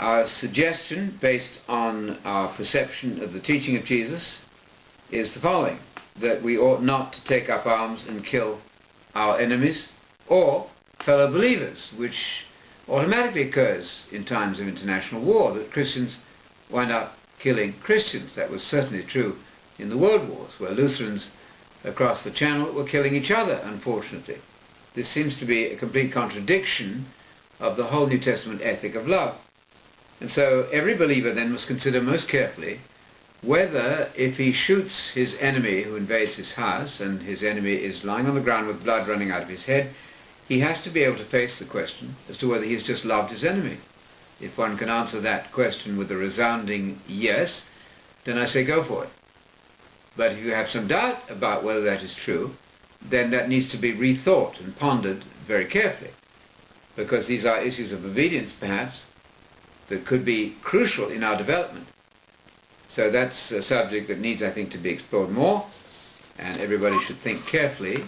Our suggestion, based on our perception of the teaching of Jesus, is the following: that we ought not to take up arms and kill our enemies or fellow believers, which automatically occurs in times of international war, that Christians wind up killing Christians. That was certainly true in the World Wars, where Lutherans across the Channel were killing each other, unfortunately. This seems to be a complete contradiction of the whole New Testament ethic of love. And so every believer then must consider most carefully whether, if he shoots his enemy who invades his house and his enemy is lying on the ground with blood running out of his head, he has to be able to face the question as to whether he's just loved his enemy. If one can answer that question with a resounding yes, then I say go for it. But if you have some doubt about whether that is true, then that needs to be rethought and pondered very carefully, because these are issues of obedience, perhaps, that could be crucial in our development. So that's a subject that needs, I think, to be explored more, and everybody should think carefully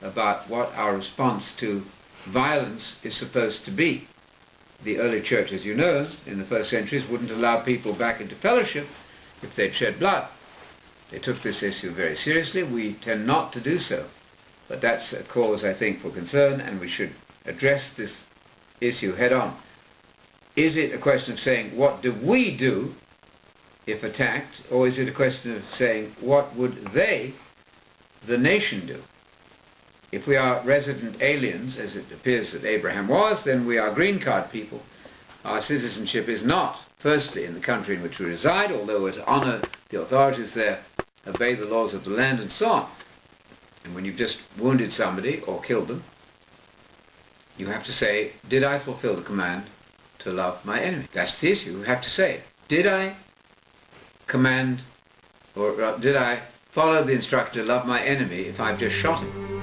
about what our response to violence is supposed to be. The early church, as you know, in the first centuries, wouldn't allow people back into fellowship if they'd shed blood. They took this issue very seriously. We tend not to do so. But that's a cause, I think, for concern, and we should address this issue head on. Is it a question of saying, what do we do if attacked, or is it a question of saying, what would they, the nation, do? If we are resident aliens, as it appears that Abraham was, then we are green card people. Our citizenship is not, firstly, in the country in which we reside, although we're to honor the authorities there, obey the laws of the land, and so on. And when you've just wounded somebody or killed them, you have to say, did I fulfill the command to love my enemy? That's the issue. You have to say, did I command, or did I follow the instruction to love my enemy if I've just shot him?